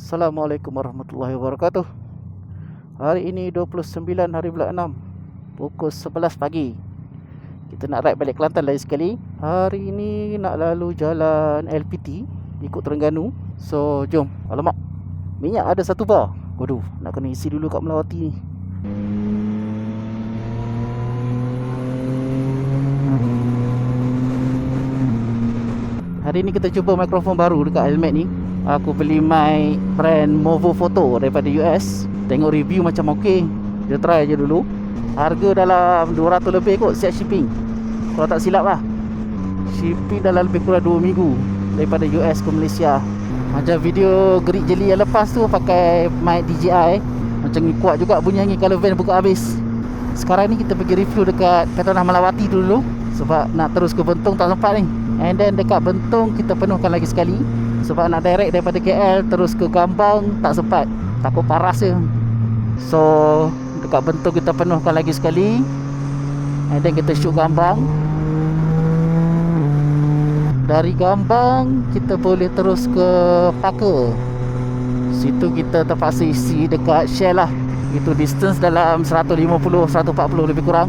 Assalamualaikum warahmatullahi wabarakatuh. Hari ini 29 hari bulan 6, pukul 11 pagi. Kita nak ride balik Kelantan lagi sekali. Hari ini nak lalu jalan LPT, ikut Terengganu. So jom. Alamak, minyak ada 1 bar. Waduh, nak kena isi dulu kat Melawati ni. Hari ni kita cuba mikrofon baru dekat helmet ni. Aku beli mic brand Movo Photo daripada US. Tengok review macam okey. Dia try je dulu. Harga dalam 200 lebih kot, siap shipping. Kalau tak silap lah, shipping dalam lebih kurang 2 minggu daripada US ke Malaysia. Macam video gerik jeli yang lepas tu pakai mic DJI, macam ni kuat juga bunyi angin kalau van buka habis. Sekarang ni kita pergi review dekat Petronas Melawati dulu, sebab nak terus ke Bentong tak sempat ni. And then dekat Bentong kita penuhkan lagi sekali, sebab nak direct daripada KL terus ke Gambang tak sempat, takut paras je. So dekat Bentong kita penuhkan lagi sekali, and then kita shoot Gambang. Dari Gambang kita boleh terus ke Paka. Situ kita terpaksa isi dekat Shell lah. Itu distance dalam 150-140 lebih kurang.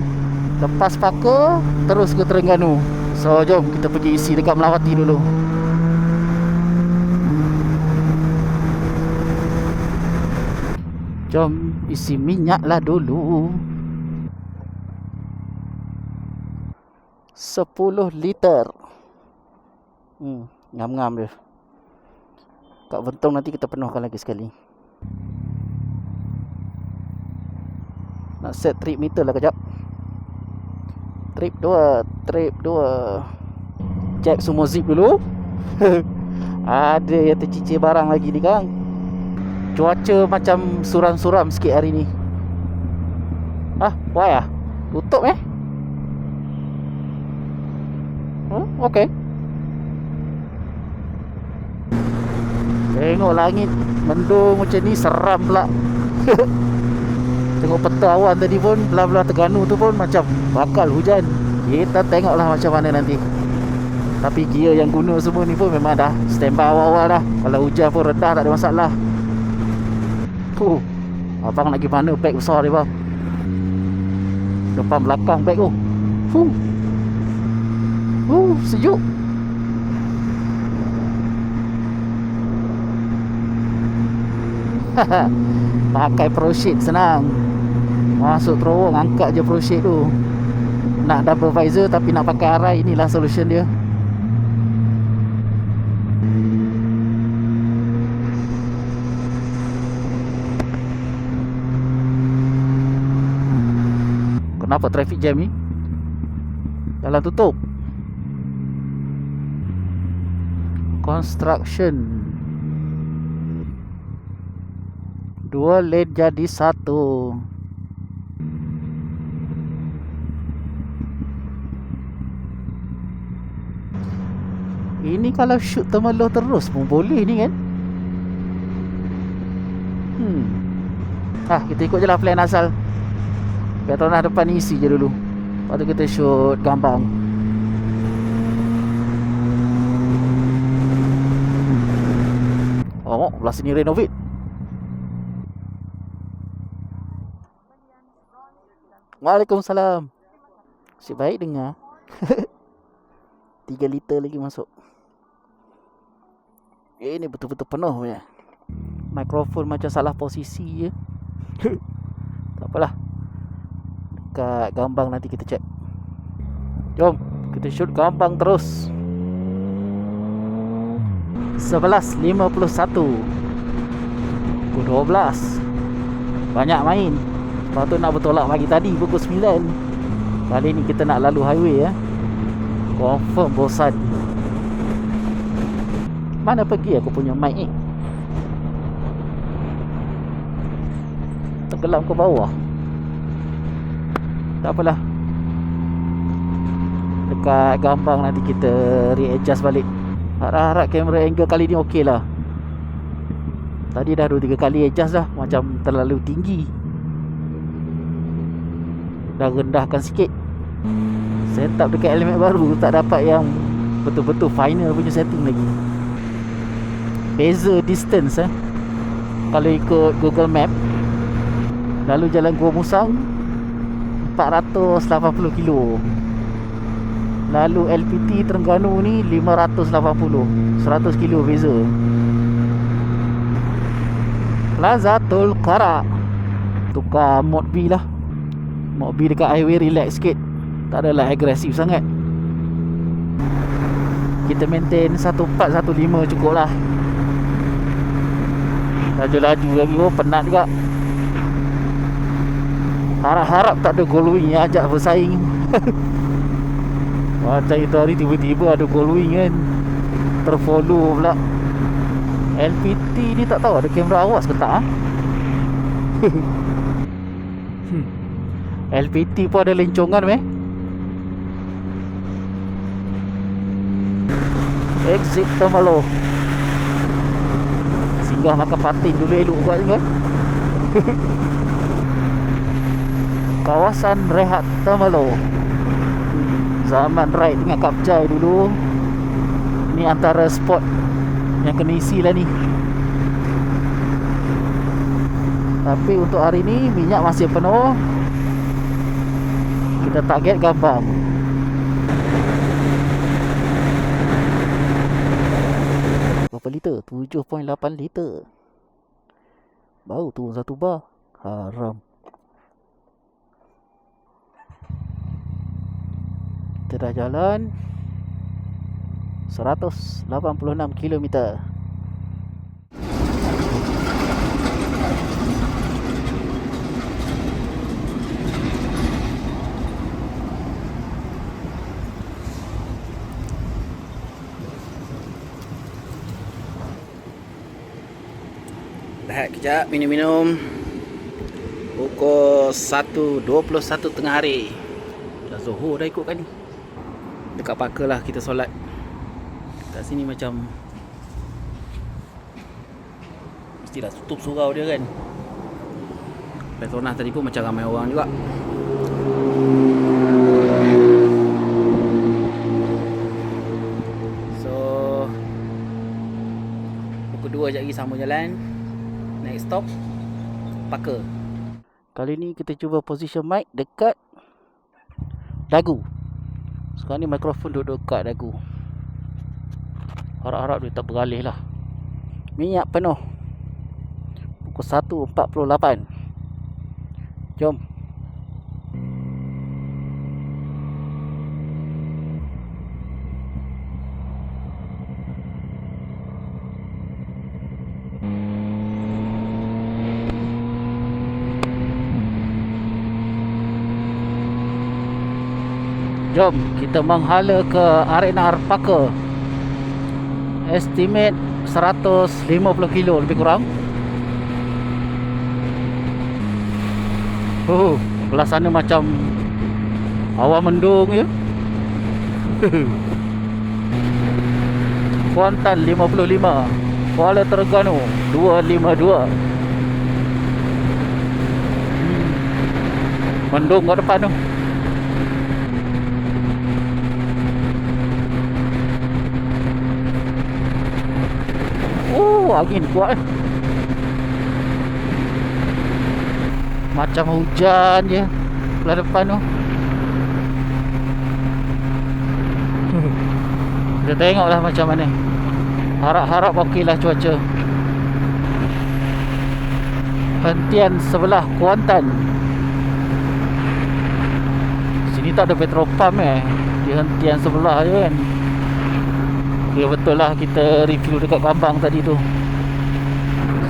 Lepas Paka terus ke Terengganu. So jom kita pergi isi dekat Melawati dulu. Jom isi minyak lah dulu. 10 liter. Ngam-ngam dia. Kat Bentong nanti kita penuhkan lagi sekali. Nak set trip meter lah kejap. Trip 2. Check semua zip dulu. Ada yang tercicir barang lagi ni kan. Cuaca macam suram-suram sikit hari ni. Why tutup okay. Tengok langit mendung macam ni, seram pula. Tengok peta awan tadi pun, belah-belah Terengganu tu pun macam bakal hujan. Kita tengoklah macam mana nanti. Tapi gear yang guna semua ni pun memang dah standby awal-awal dah. Kalau hujan pun rendah, tak ada masalah. Abang nak pergi mana, beg besar dia bang. Depan belakang beg tu. Sejuk. Pakai ProShade senang. Masuk terowong, angkat je ProShade tu. Nak double visor tapi nak pakai arai, inilah solution dia. Kenapa traffic jam ni? Jalan tutup. Construction. 2 lane jadi 1. Ini kalau shoot Temeloh terus pun boleh ni kan. Kita ikut je lah plan asal. Petronas depan ni isi je dulu. Lepas tu kita shoot Gambang. Belah sini renovate. Waalaikumsalam. Asyik baik dengar. 3 liter lagi masuk. Ini betul-betul penuh punya. Mikrofon macam salah posisi je. Tak apalah. Dekat Gambang nanti kita check. Jom kita shoot Gambang terus. 11.51 pukul 12. Banyak main. Lepas tu nak bertolak pagi tadi pukul 9. Kali ni kita nak lalu highway Confirm bosan. Mana pergi aku punya mic ni? Tenggelam ke bawah. Tak apalah. Dekat Gambang nanti kita readjust balik. Harap-harap kamera angle kali ni okey lah. Tadi dah 2-3 kali adjust dah, macam terlalu tinggi. Dah rendahkan sikit. Setup dekat elemen baru tak dapat yang betul-betul final punya setting lagi. Beza distance kalau ikut Google Map. Lalu jalan Gua Musang 480 kilo. Lalu LPT Terengganu ni 580, 100 kilo beza. Plaza Tol Karak, tukar mod B lah. Mod B dekat highway relax sikit, tak adalah agresif sangat. Kita maintain 1415 cukup lah. Laju-laju lagi, oh penat juga. Harap-harap tak ada Goldwing yang ajak bersaing. Macam itu hari tiba-tiba ada Goldwing kan, terfollow pula. LPT ni tak tahu ada kamera awas ke tak. LPT pun ada lencongan meh. Exit Temerloh. Singgah makan patin dulu elok buat ni kan. Kawasan rehat Temerloh. Zaman ride dengan Kapjai dulu. Ni antara spot yang kena isi lah ni. Tapi untuk hari ni minyak masih penuh. Kita target Gambang. Berapa liter? 7.8 liter. Baru turun 1 bar. Haram. Kita dah jalan 186 km. Rehat kejap, minum-minum. Pukul 1.21 tengah hari. Dah Zuhur dah ikut kan ni. Dekat Parker lah kita solat. Kat sini macam mestilah tutup surau dia kan. Petronas tadi pun macam ramai orang juga. So pukul 2 sekejap lagi sama jalan. Next stop Parker. Kali ni kita cuba position mic dekat dagu. Sekarang ni mikrofon duduk dekat dagu. Harap-harap dia tak beralih lah. Minyak penuh. Pukul 1.48. Jom. Jom kita menghala ke R&R Parker. Estimate 150 kilo lebih kurang. Belah sana macam awan mendung je. Kuantan 55, Kuala Terengganu 252. Mendung kat depan tu. Angin kuat. Macam hujan je belah depan tu. Kita tengoklah macam mana. Harap-harap okey lah cuaca. Hentian sebelah Kuantan. Sini tak ada petrol pump Di hentian sebelah je kan. Okay, betul lah kita review dekat Gambang tadi tu.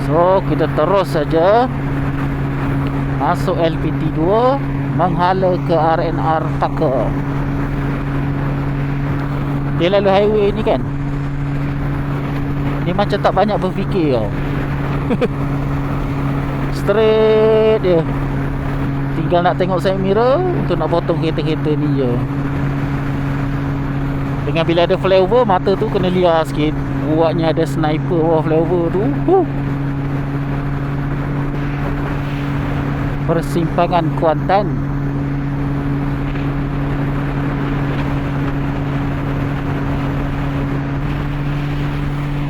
So kita terus saja masuk LPT 2, menghala ke R&R Parker. Dia lalu highway ni kan. Ni macam tak banyak berfikir tau. Straight dia. Tinggal nak tengok side mirror untuk nak potong kereta-kereta ni je. Dengan bila ada flyover, mata tu kena liar sikit. Buatnya ada sniper bawah flyover tu. Persimpangan Kuantan.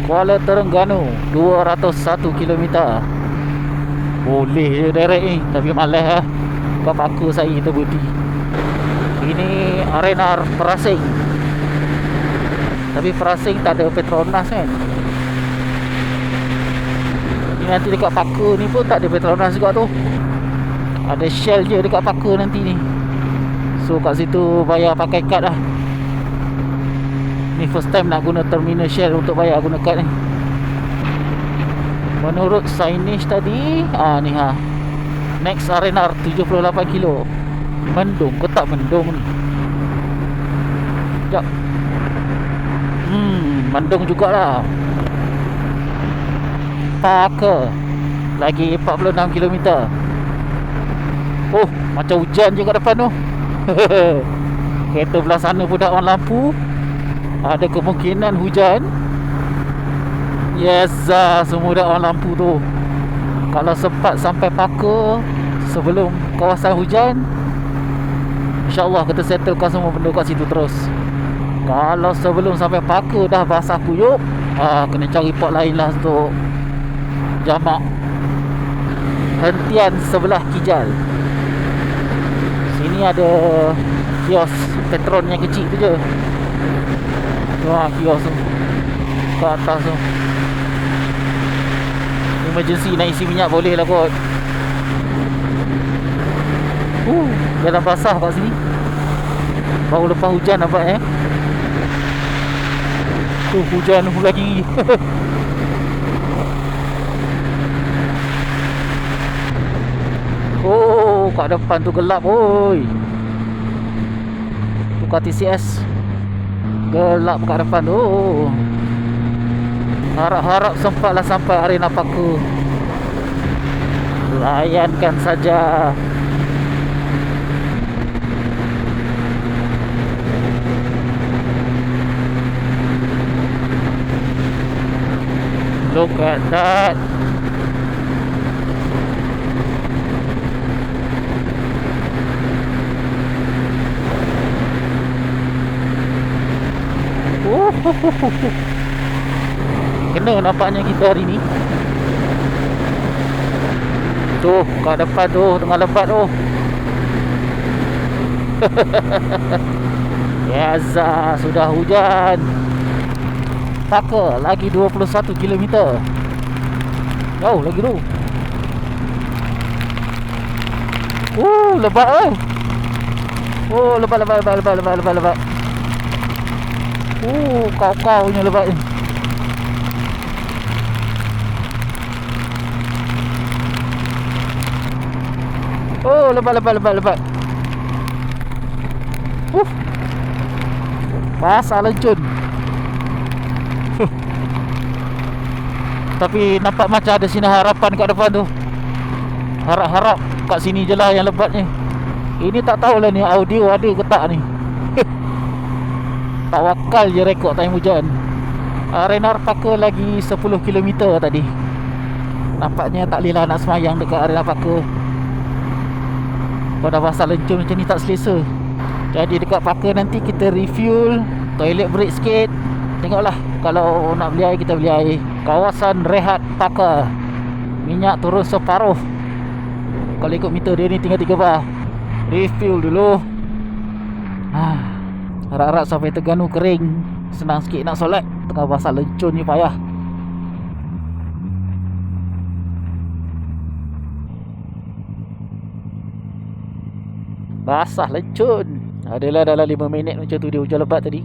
Kuala Terengganu 201 km. Boleh je direct ni, tapi malas lah. Kau paku saya kita budi. Ini arena Perasing. Tapi Perasing tak ada Petronas kan. Ini nanti dekat paku ni pun tak ada Petronas juga tu. Ada Shell je dekat paku nanti ni. So kat situ bayar pakai kad lah. Ni first time nak guna terminal Shell untuk bayar guna kad ni. Menurut signage tadi, ni next arena 78 kilo. Mendung ke tak mendung ni? Sekejap. Mendung jugalah. Parker lagi 46 km. Oh, macam hujan je kat depan tu. Kereta belah sana pun dah on lampu. Ada kemungkinan hujan. Yes, semua dah on lampu tu. Kalau sempat sampai Parker sebelum kawasan hujan, InsyaAllah kita settlekan semua benda kat situ terus. Kalau sebelum sampai Parker dah basah kuyup, kena cari pot lain lah untuk jamak. Hentian sebelah Kijal. Sini ada kios Petron yang kecil tu je. Kios tu kat atas tu. Emergency nak isi minyak boleh lah kot. Jalan basah kat sini. Baru lepas hujan nampak hujan lagi. Oh, kat depan tu gelap oi. Tu kat TCS. Gelap kat depan tu. Harap-harap sempatlah sampai arena paku. Layankan saja. Look at that. Kena nampaknya kita hari ni. Tuh kat depan tu tengah lebat tu. Yes, sudah hujan. Parker lagi 21 km. Jauh lagi tu. Lebat eh. Lebat. Kau punya lebat ni. Lebat. Basah lencun. Tapi nampak macam ada sinar harapan kat depan tu. Harap-harap kat sini je lah yang lebatnya. Ini tak tahulah ni audio ada ke tak ni. Tawakal je rekod time hujan. Arena Parker lagi 10 km tadi. Nampaknya tak boleh lah nak semayang dekat arena Parker. Kalau dah basah lencun macam ni tak selesa. Jadi dekat Parker nanti kita refuel, toilet break sikit. Tengoklah, kalau nak beli air kita beli air. Kawasan rehat Parker. Minyak turun separuh. Kalau ikut meter dia ni tinggal 3 bar. Refuel dulu. Harap-harap sampai Terengganu kering. Senang sikit nak solat. Tengah basah lencun ni payah. Basah lencun. Adalah dalam 5 minit macam tu dia hujan lebat tadi.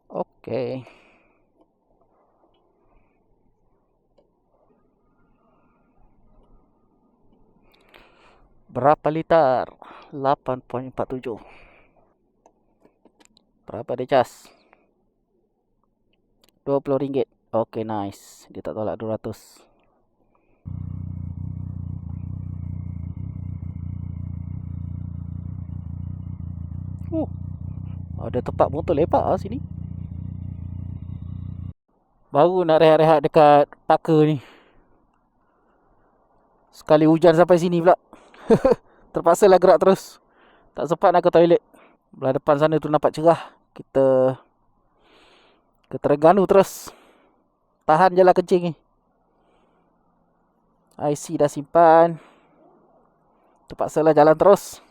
Okey. Berapa liter? 8.47. Berapa dia cas? RM20. Okay, nice. Dia tak tolak 200. Ada tempat motor lepak lah sini. Baru nak rehat-rehat dekat Taka ni. Sekali hujan sampai sini pula. Terpaksa lah gerak terus. Tak sempat nak ke toilet. Belah depan sana tu nampak cerah. Kita ke Terengganu terus. Tahan je lah kencing ni. IC dah simpan. Terpaksa lah jalan terus.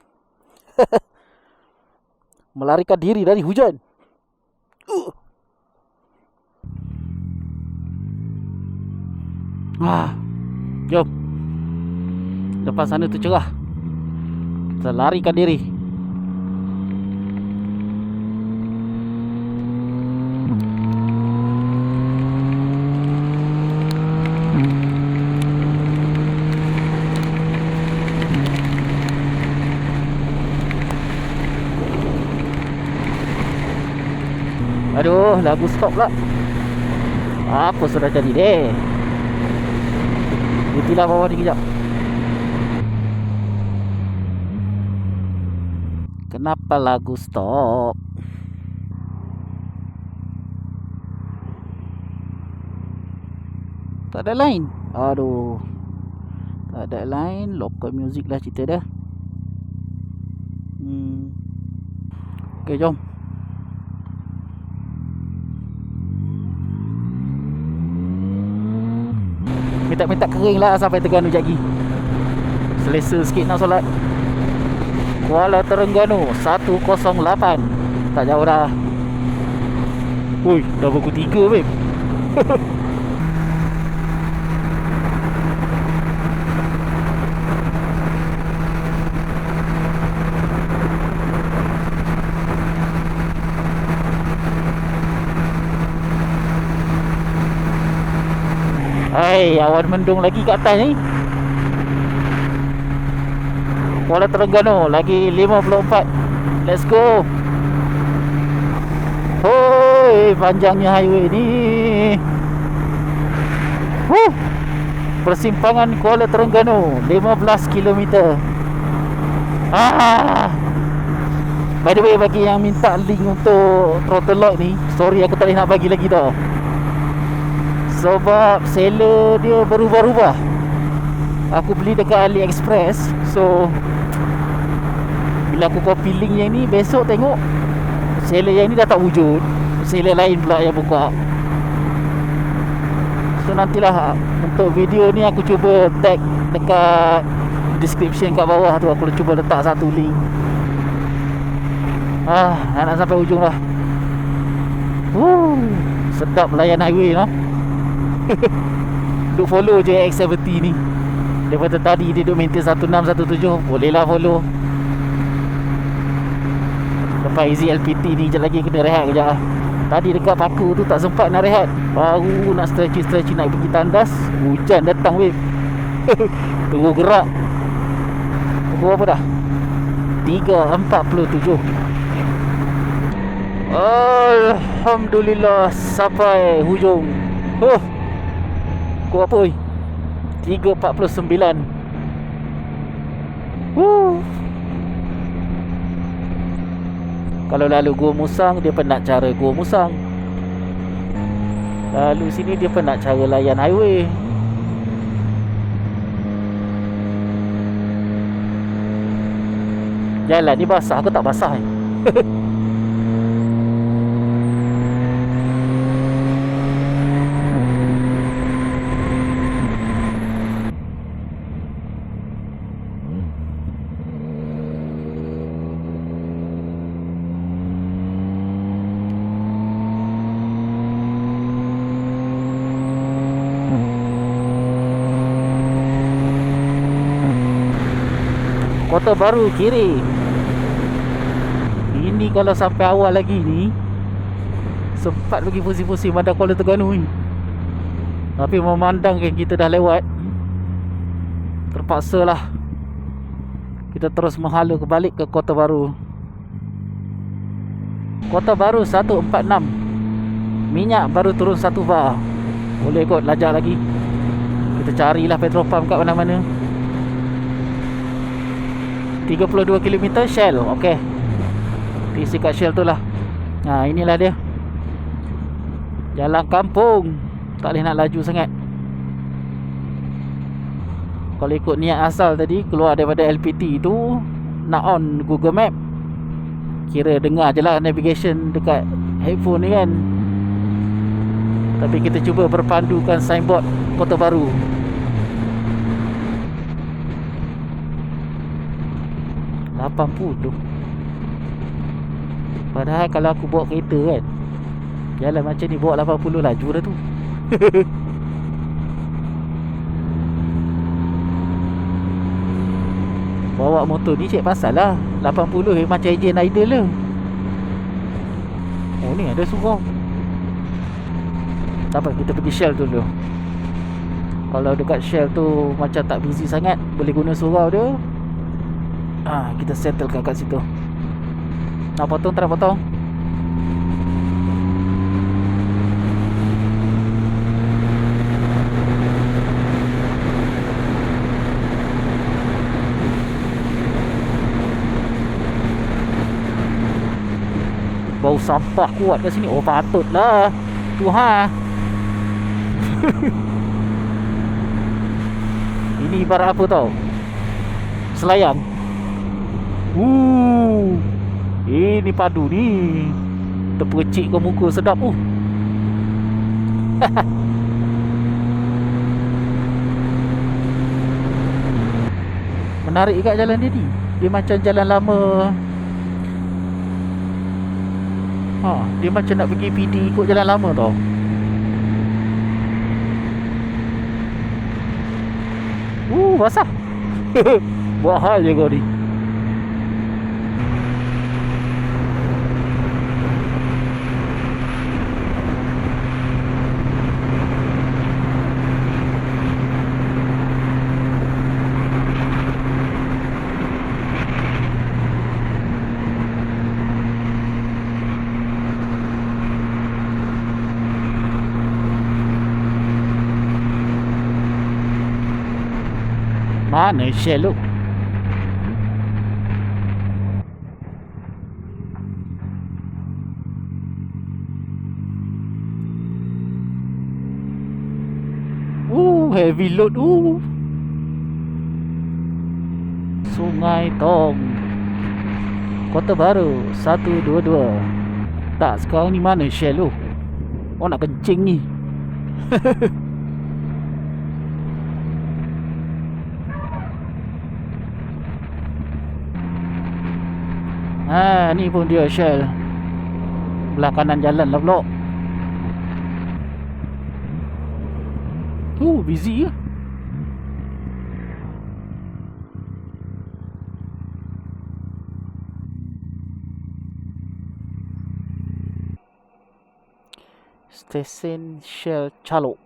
Melarikan diri dari hujan. Jom. Depan sana tu cerah. Kita larikan diri. Aduh, lagu stop pula. Apa sudah jadi deh. Butilah bawah ni kejap. Kenapa lagu stop? Tak ada line. Aduh. Tak ada line. Local music lah cerita dah. Okay, jom. Minta-minta kering lah sampai Terengganu jagi. Selesa sikit nak solat. Kuala Terengganu 108. Tak jauh dah. Ui, dah pukul 3 babe. Hai, awan mendung lagi kat atas ni. Kuala Terengganu lagi 54. Let's go. Hoi, panjangnya highway ni. Persimpangan Kuala Terengganu 15 km. By the way, bagi yang minta link untuk throttle lock ni, sorry aku tak boleh nak bagi lagi tau. Sebab seller dia berubah-ubah. Aku beli dekat AliExpress. So bila aku copy link yang ni, besok tengok seller yang ni dah tak wujud. Seller lain pula yang buka. So nantilah untuk video ni aku cuba tag dekat description kat bawah tu. Aku cuba letak satu link. Nak sampai hujung lah. Sedap layan highway no. Duk follow je X70 ni. Daripada tadi dia duk maintain 1617. Boleh lah follow. Lepas easy LPT ni sekejap lagi kena rehat kejap lah. Tadi dekat Paku tu tak sempat nak rehat. Baru nak stretching nak pergi tandas, hujan datang weh. Tunggu gerak. Pukul apa dah? 3.47. Alhamdulillah sampai hujung. Pukul apa weh? 3.49. Kalau lalu Gua Musang, dia penat cara Gua Musang. Lalu sini dia penat cara layan highway. Jalan ni basah ke tak basah ni? Kota Baru kiri. Ini kalau sampai awal lagi ni, sempat pergi pusing-pusing bandar Kuala Terengganu ni. Tapi memandangkan kita dah lewat, terpaksalah kita terus menghala balik ke Kota Baru. Kota Baru 146. Minyak baru turun 1 bar. Boleh kot lajak lagi. Kita carilah petrol pump kat mana-mana. 32 km Shell. Okey, isi kat Shell tu lah. Inilah dia jalan kampung. Tak boleh nak laju sangat. Kalau ikut niat asal tadi, keluar daripada LPT tu, nak on Google Map, kira dengar je lah navigation dekat headphone ni kan. Tapi kita cuba berpandukan signboard Kota Baru. $80. Padahal kalau aku bawa kereta kan, jalan macam ni bawa 80 laju dah tu. Bawa motor ni cik pasal lah 80 macam ejen idle lah. Oh ni ada surau. Tak apa, kita pergi Shell dulu. Kalau dekat Shell tu macam tak busy sangat, boleh guna surau dia. Kita settlekan kat situ. Nak potong tak nak potong? Bau sampah kuat kat sini. Oh patutlah. Tuhan. Ini ibarat apa tau? Selayang. Ini padu ni. Terpercik ke muka sedap. Menarik kat jalan dia ni. Dia macam jalan lama. Dia macam nak pergi PD ikut jalan lama tau. Basah. Buat hal je kau ni. Mana Shell tu? Heavy load. Sungai Tong, Kota Baru 122. Tak, sekarang ni mana Shell tu? Oh nak kencing ni. Ni pun dia Shell. Belah kanan jalan lah pula. Busy ya. Stesen Shell Chalok.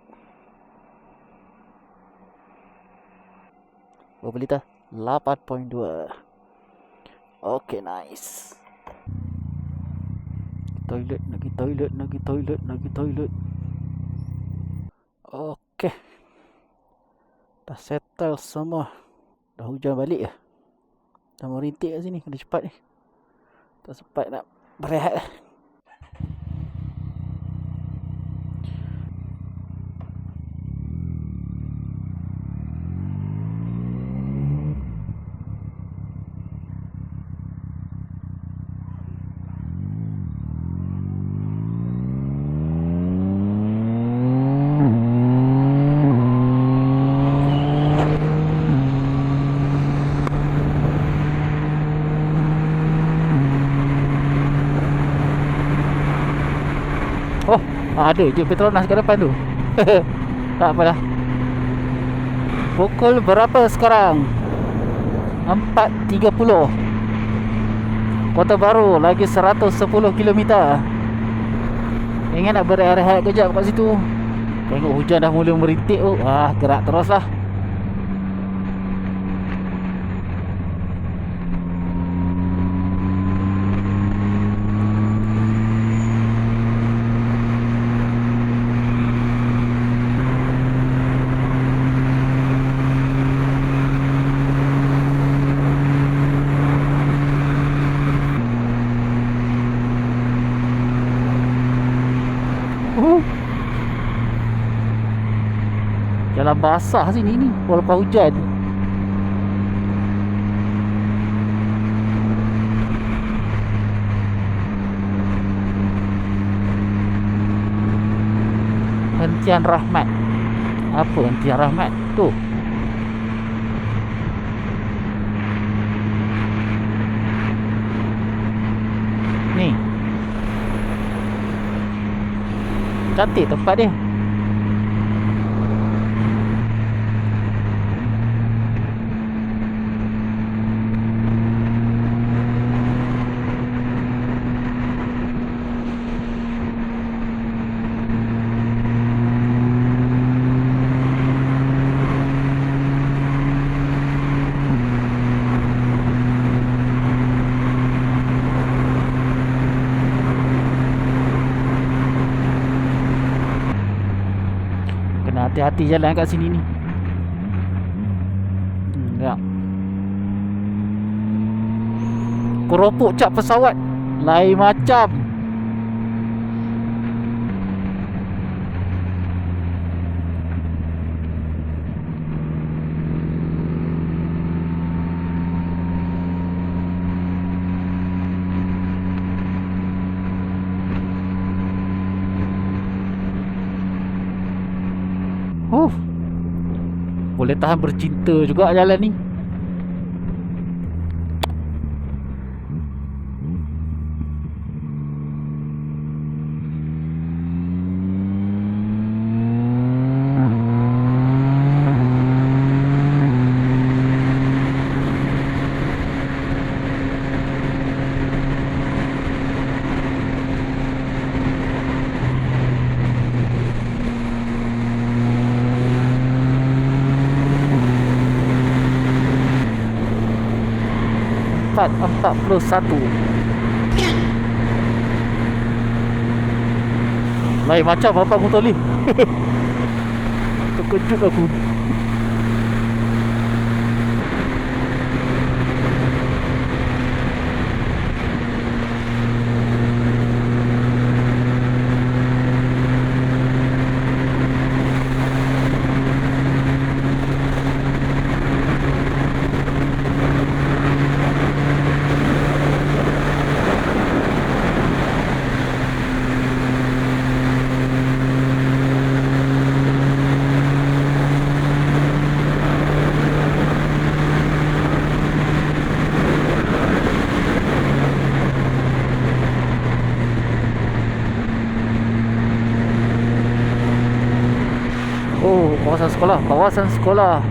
Berapa liter? 8.2. Okay, nice. Toilet. Okay. Dah settle semua. Dah hujan balik ya. Dah mau rintik kat sini. Kena cepat ni. Tak sempat nak berehat lah. Ada je Petronas kat depan tu. Tak apalah. Pukul berapa sekarang? 4.30. Kota Baru lagi 110 km. Ingat nak berehat kejap kat situ. Tengok hujan dah mula merintik tu. Gerak terus lah. Jalan basah sini ni walaupun hujan. Hentian rahmat. Apa hentian rahmat tu? Ni cantik tempat dia. Hati-hati jalan kat sini ni. Ya. Keropok cap pesawat lain macam. Boleh tahan bercinta juga jalan ni. Empat puluh satu. Lain macam bapak motor ni. Terkejut aku. Kawasan sekolah.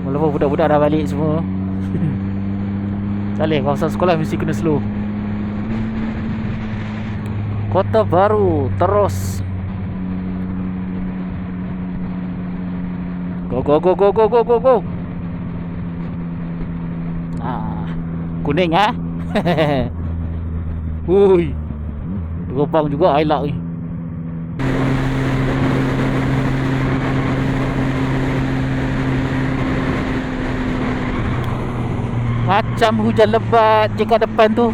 Walaupun budak-budak dah balik semua. Saleh, kawasan sekolah mesti kena slow. Kota Baru terus. Go go go go go go go go. Kuning ah. Ui, terbang juga highlight ni. Macam hujan lebat je kat depan tu,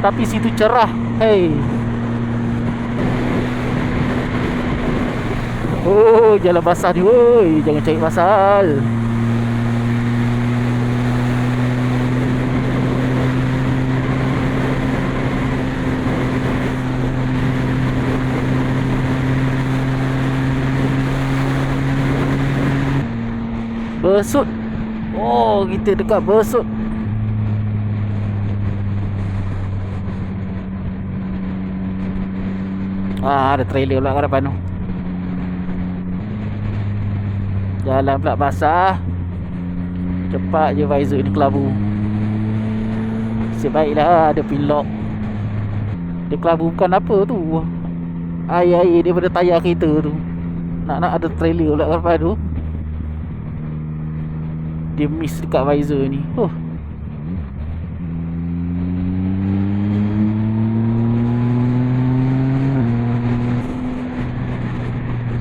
tapi situ cerah. Hey. Oh, jalan basah ni. Woi, jangan cari pasal. Besut. Oh, kita dekat Besut. Ada trailer pula kat depan tu. Jalan pula basah. Cepat je visor ni kelabu. Sebaiklah ada pilok. Dia kelabu bukan apa tu, air-air daripada tayar kereta tu. Nak ada trailer pula kat depan tu. Dia miss dekat visor ni.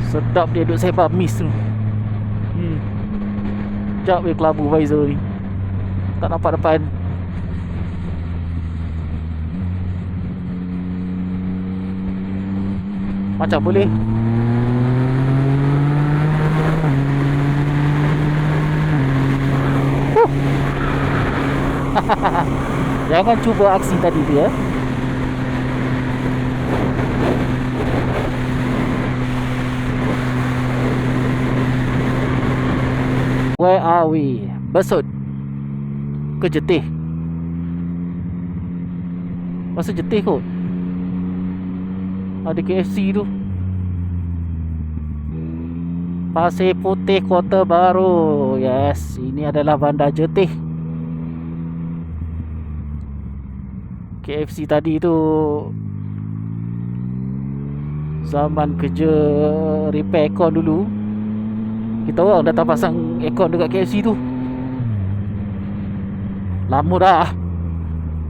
Sedap dia duduk sebab miss tu. Sekejap kelabu visor ni. Tak nampak depan. Macam boleh. Jangan cuba aksi tadi tu ya. Where are we? Besut ke Jetih? Masa Jetih kot. Ada KFC tu. Pasir Putih, Kota Baru. Yes, ini adalah bandar Jetih. KFC tadi tu zaman kerja repair aircon dulu, kita orang datang pasang aircon dekat KFC tu. Lama dah.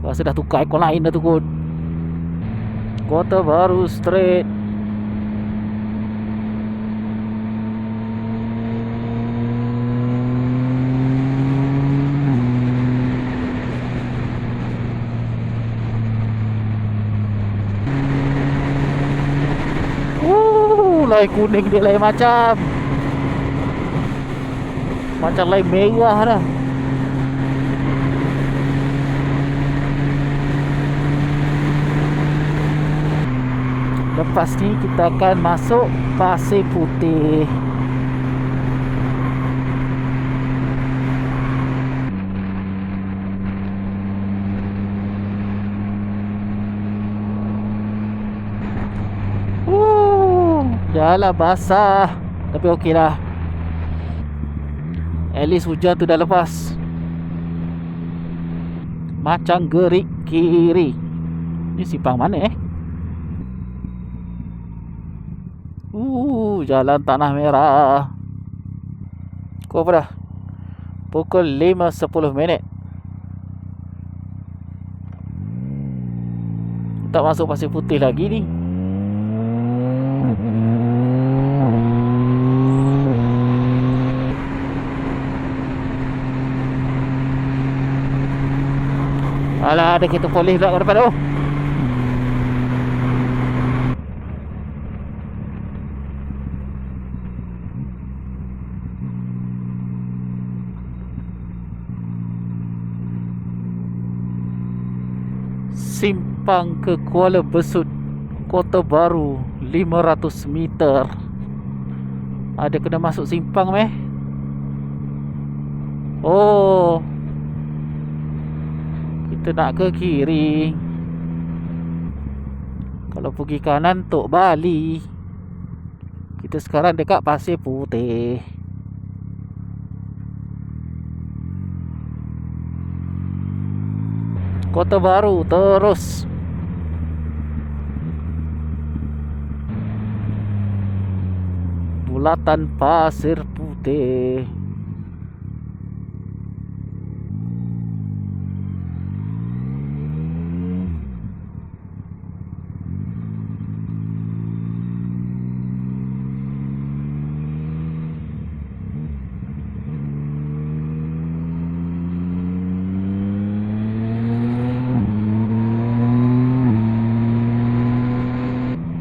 Rasa dah tukar aircon lain dah tu kot. Kota Baru Street. Lain kuning dia lain macam. Macam lain merah dah. Lepas ni kita akan masuk Pasir Putih. Jalan basah, tapi okey lah. At least hujan tu dah lepas. Macam gerik kiri. Ni simpang mana Jalan Tanah Merah. Kau apa dah? Pukul 5.10 minit. Tak masuk Pasir Putih lagi ni. Alah, ada kereta polis pula kat depan tu. Simpang ke Kuala Besut, Kota Baru, 500 meter. Ada kena masuk simpang meh? Oh, kita nak ke kiri. Kalau pergi kanan Tok Bali. Kita sekarang dekat Pasir Putih. Kota Baru terus. Bulatan Pasir Putih.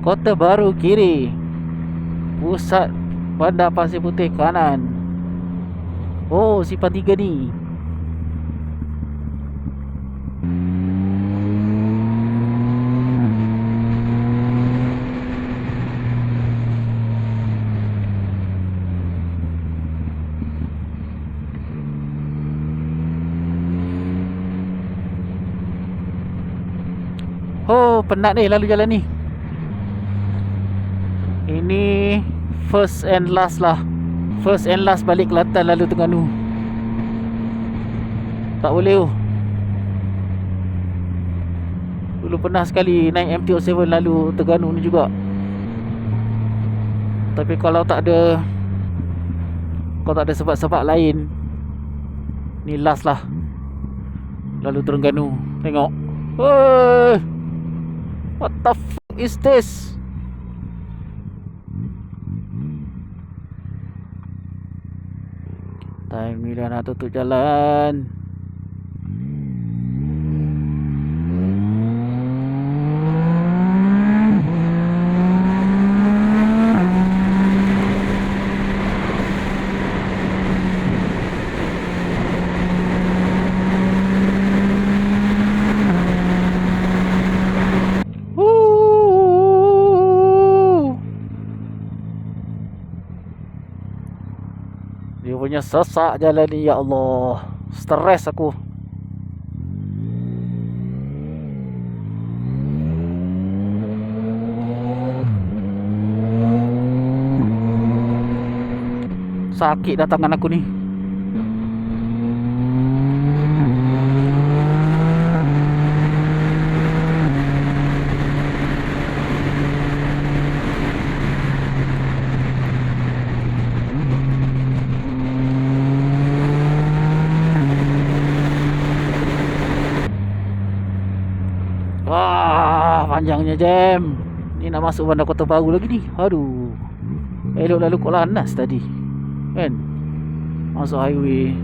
Kota Baru kiri. Pusat Bandar Pasir Putih kanan. Oh, simpang 3 ni. Oh, penat ni lalu jalan ni. Ini first and last lah. First and last balik Kelantan lalu Terengganu. Tak boleh Dulu pernah sekali naik MT-07 lalu Terengganu ni juga. Tapi kalau tak ada sebab-sebab lain, ni last lah. Lalu Terengganu. Tengok. Hey, what the fuck is this? Time ni dah nak tutup jalan. Dia punya sesak jalan ni, ya Allah. Stres aku. Sakit dah tangan aku ni. Wah, panjangnya jam. Ni nak masuk Bandar Kota Baru lagi ni. Aduh. Elok lalu kok lanas tadi. Kan? Masuk highway.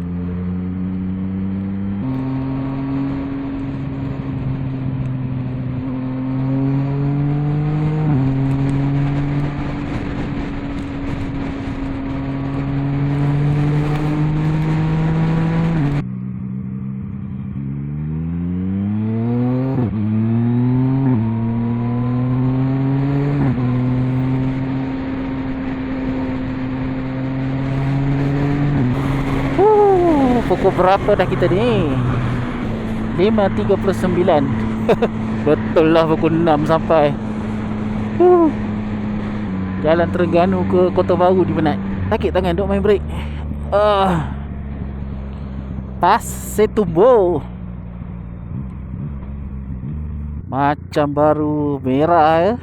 Pukul berapa dah kita ni? 5.39. Betul lah pukul 6 sampai. Jalan Terengganu ke Kota Baru di Penat. Sakit tangan duk main brake. Pasir Tumbuh. Macam baru merah ya.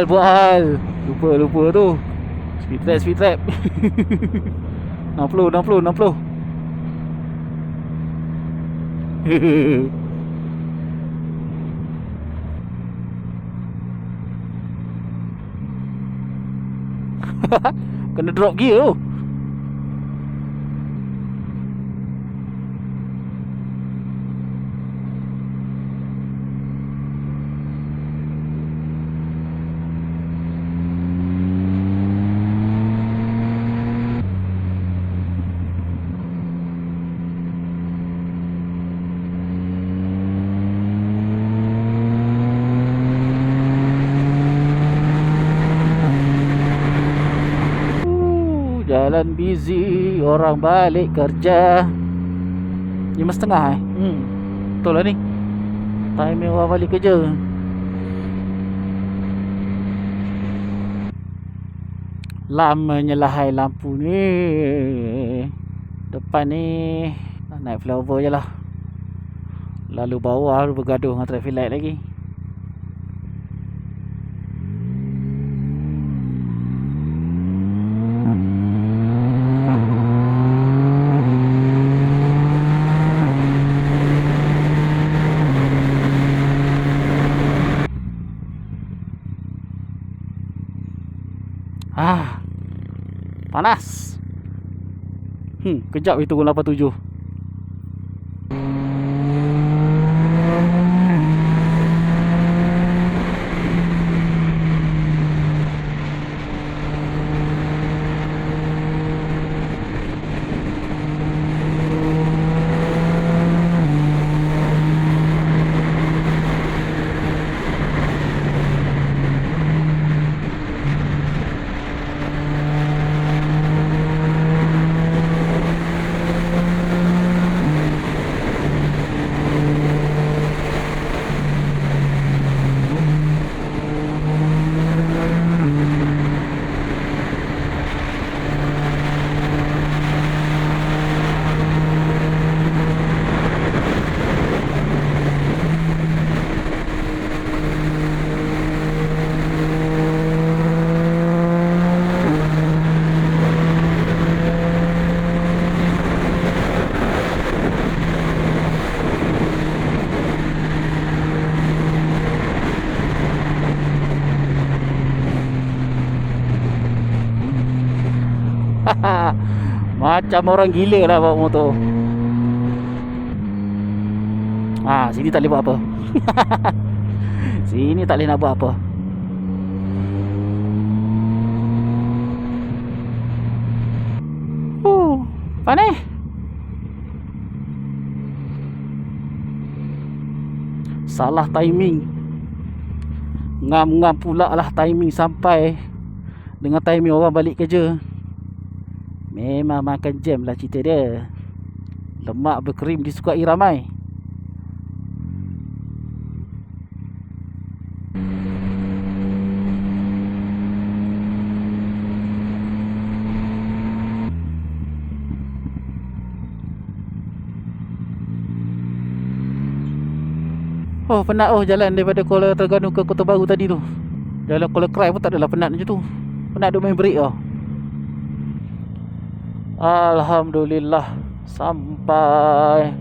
Buat hal. Lupa tu. Speed trap. 60. Kena drop gear tu. Jalan busy, orang balik kerja. 5.30 betul lah ni. Time yang orang balik kerja. Lamanya lahai lampu ni. Depan ni naik flyover je lah. Lalu bawah bergaduh dengan traffic light lagi. Panas. Kejap itu tunggu 87. Macam orang gila lah bawa motor. Sini tak boleh buat apa. Sini tak boleh nak buat apa. Panas. Salah timing. Ngam-ngam pula lah timing sampai dengan timing orang balik kerja. Memang makan jam lah cerita dia. Lemak berkrim disukai ramai. Oh penat jalan daripada Kuala Terengganu ke Kota Baru tadi tu. Jalan Kuala Krai pun tak adalah penat macam tu. Penat duk main break tau. Alhamdulillah sampai.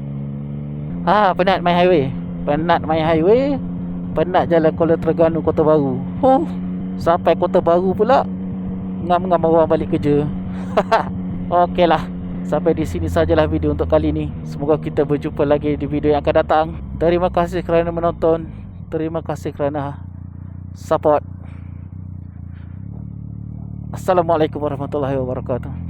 Penat main highway. Penat jalan Kuala Terengganu Kota Baru. Sampai Kota Baru pula ngam-ngam orang balik kerja. Okeylah. Sampai di sini sajalah video untuk kali ni. Semoga kita berjumpa lagi di video yang akan datang. Terima kasih kerana menonton. Terima kasih kerana support. Assalamualaikum warahmatullahi wabarakatuh.